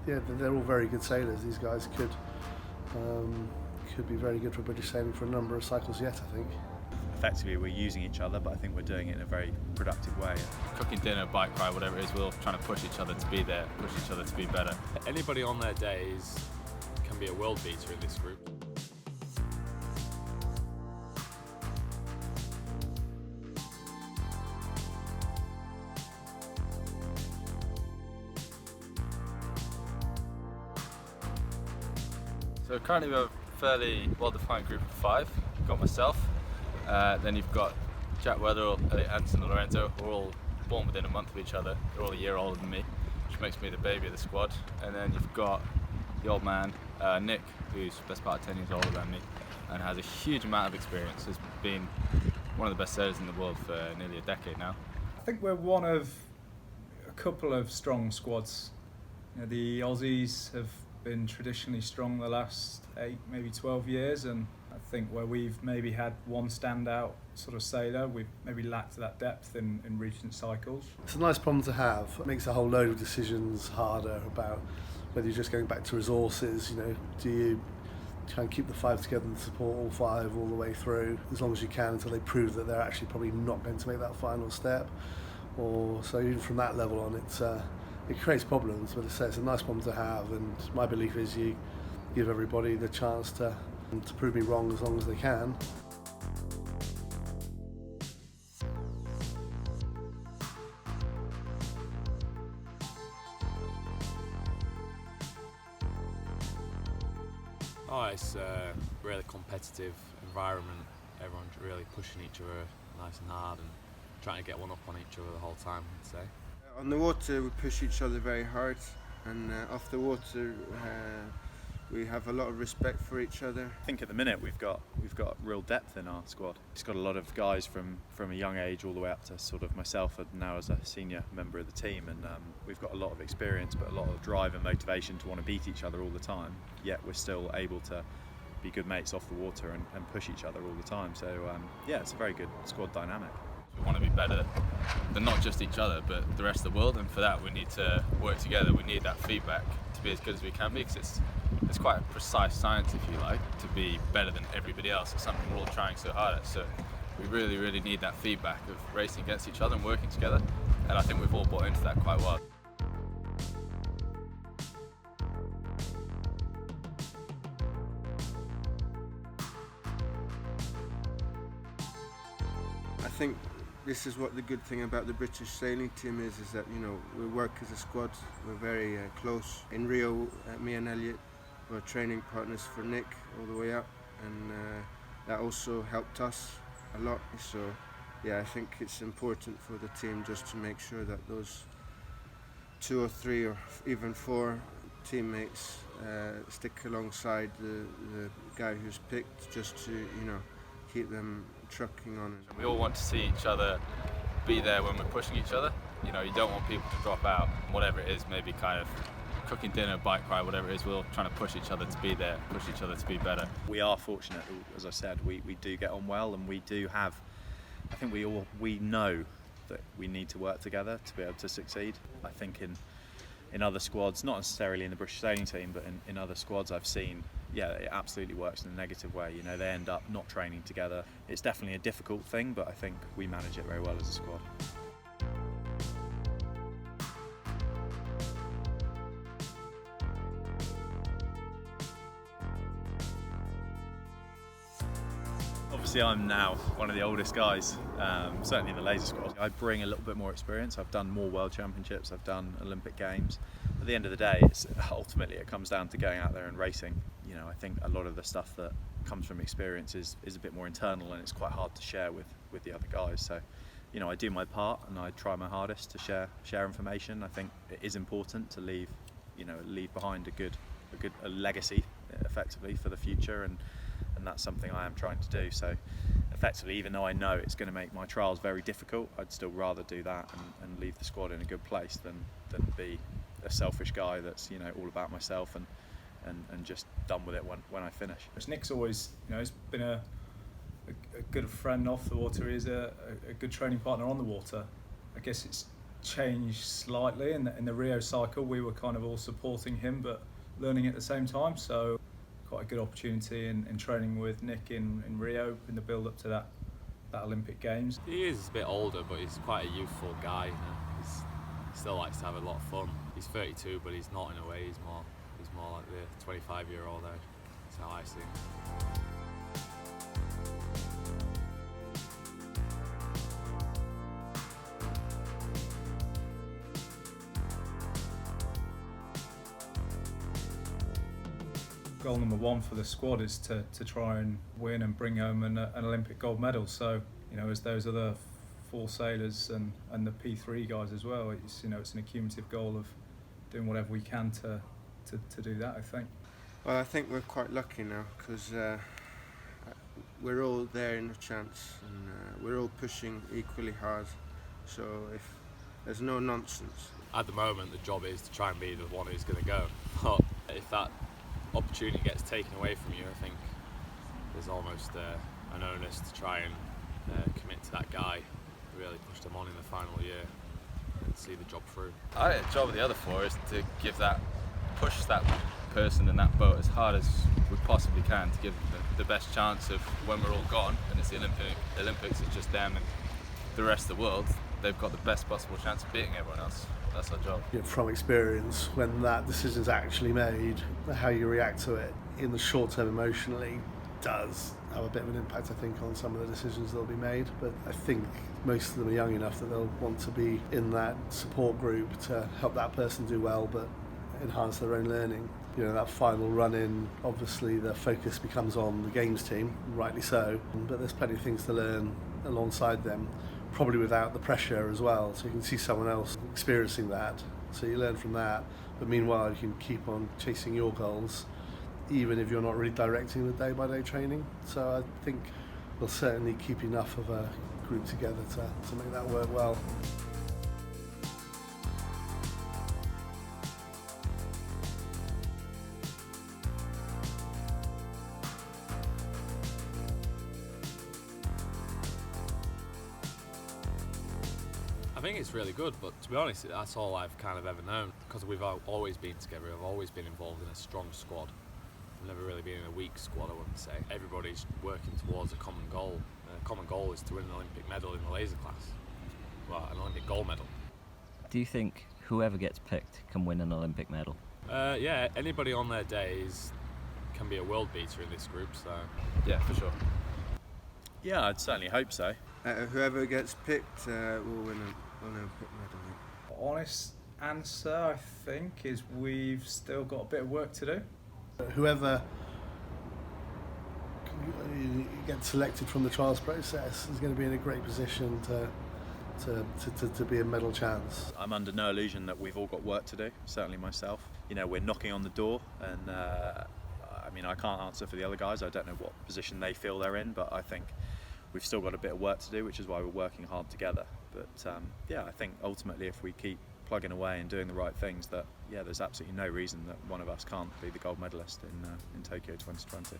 yeah, they're all very good sailors. These guys could be very good for British sailing for a number of cycles yet, I think. Effectively, we're using each other, but I think we're doing it in a very productive way. Cooking dinner, bike ride, whatever it is, we're all trying to push each other to be there, push each other to be better. Anybody on their days can be a world beater in this group. So currently we have a fairly well-defined group of 5. You've got myself, then you've got Jack Weatherall, Elliot Anderson and Lorenzo, who are all born within a month of each other. They're all a year older than me, which makes me the baby of the squad. And then you've got the old man, Nick, who's best part of 10 years older than me and has a huge amount of experience. Has been one of the best sailors in the world for nearly a decade now. I think we're one of a couple of strong squads. You know, the Aussies have been traditionally strong the last 8, maybe 12 years, and I think where we've maybe had one standout sort of sailor, we've maybe lacked that depth in recent cycles. It's a nice problem to have. It makes a whole load of decisions harder about whether you're just going back to resources. You know, do you try and keep the 5 together and support all 5 all the way through as long as you can until they prove that they're actually probably not going to make that final step? Or so even from that level on, it creates problems, but it's a nice problem to have, and my belief is you give everybody the chance to prove me wrong as long as they can. Oh, it's a really competitive environment. Everyone's really pushing each other nice and hard and trying to get one up on each other the whole time, I'd say. On the water we push each other very hard, and off the water we have a lot of respect for each other. I think at the minute we've got real depth in our squad. It's got a lot of guys from a young age all the way up to sort of myself and now as a senior member of the team, and we've got a lot of experience but a lot of drive and motivation to want to beat each other all the time, yet we're still able to be good mates off the water and push each other all the time. So yeah, it's a very good squad dynamic. We want to be better than not just each other but the rest of the world, and for that we need to work together. We need that feedback to be as good as we can be, because it's quite a precise science, if you like, to be better than everybody else. It's something we're all trying so hard at, so we really need that feedback of racing against each other and working together, and I think we've all bought into that quite well. I think this is what the good thing about the British sailing team is that, you know, we work as a squad. We're very close. In Rio, me and Elliot were training partners for Nick all the way up, and that also helped us a lot. So yeah, I think it's important for the team just to make sure that those 2 or 3 or even 4 teammates stick alongside the guy who's picked, just to, you know, keep them trucking on. We all want to see each other be there when we're pushing each other. You know, you don't want people to drop out, whatever it is, maybe kind of cooking dinner, bike ride, whatever it is, we're all trying to push each other to be there, push each other to be better. We are fortunate, as I said, we do get on well, and we do have, I think we know that we need to work together to be able to succeed. I think in other squads, not necessarily in the British sailing team, but in other squads I've seen, yeah, it absolutely works in a negative way. You know, they end up not training together. It's definitely a difficult thing, but I think we manage it very well as a squad. Obviously I'm now one of the oldest guys, certainly in the laser squad. I bring a little bit more experience. I've done more World Championships, I've done Olympic Games. At the end of the day, ultimately it comes down to going out there and racing. You know, I think a lot of the stuff that comes from experience is a bit more internal, and it's quite hard to share with the other guys. So, you know, I do my part and I try my hardest to share information. I think it is important to leave behind a legacy, effectively, for the future, and that's something I am trying to do. So effectively, even though I know it's going to make my trials very difficult, I'd still rather do that and leave the squad in a good place than be a selfish guy that's, you know, all about myself and just done with it when I finish. Nick's always, you know, he's been a good friend off the water. He's a good training partner on the water. I guess it's changed slightly. In the Rio cycle, we were kind of all supporting him, but learning at the same time. So quite a good opportunity in training with Nick in Rio in the build up to that Olympic Games. He is a bit older, but he's quite a youthful guy. You know? He still likes to have a lot of fun. He's 32, but he's not in a way. He's more like the 25-year-old age. That's how I see him. Goal number one for the squad is to try and win and bring home an Olympic gold medal. So, you know, as those other 4 sailors and the P3 guys as well, it's, you know, it's an accumulative goal of doing whatever we can to do that, I think. Well, I think we're quite lucky now because we're all there in a chance, and we're all pushing equally hard. So if there's no nonsense. At the moment, the job is to try and be the one who's going to go. But if that opportunity gets taken away from you, I think there's almost an onus to try and commit to that guy who really pushed them on in the final year and see the job through. I think the job of the other 4 is to push that person in that boat as hard as we possibly can to give them the best chance of when we're all gone and it's the Olympics, it's just them and the rest of the world, they've got the best possible chance of beating everyone else. That's our job. You know, from experience, when that decision's actually made, how you react to it in the short term emotionally does have a bit of an impact, I think, on some of the decisions that'll be made. But I think most of them are young enough that they'll want to be in that support group to help that person do well, but enhance their own learning. You know, that final run-in, obviously the focus becomes on the games team, rightly so, but there's plenty of things to learn alongside them, probably without the pressure as well. So you can see someone else experiencing that, so you learn from that, but meanwhile you can keep on chasing your goals, even if you're not really directing the day-by-day training. So I think we'll certainly keep enough of a group together to make that work well. I think it's really good, but to be honest, that's all I've kind of ever known, because we've always been together. I've always been involved in a strong squad. I've never really been in a weak squad, I wouldn't say. Everybody's working towards a common goal. The common goal is to win an Olympic medal in the laser class. Well, an Olympic gold medal. Do you think whoever gets picked can win an Olympic medal? Yeah, anybody on their days can be a world beater in this group, so... Yeah, for sure. Yeah, I'd certainly hope so. Whoever gets picked will win an Olympic medal. Honest answer, I think, is we've still got a bit of work to do. Whoever gets selected from the trials process is going to be in a great position to be a medal chance. I'm under no illusion that we've all got work to do, certainly myself. You know, we're knocking on the door, and I mean, I can't answer for the other guys. I don't know what position they feel they're in, but I think we've still got a bit of work to do, which is why we're working hard together. But yeah, I think ultimately if we keep plugging away and doing the right things, that yeah, there's absolutely no reason that one of us can't be the gold medalist in Tokyo 2020.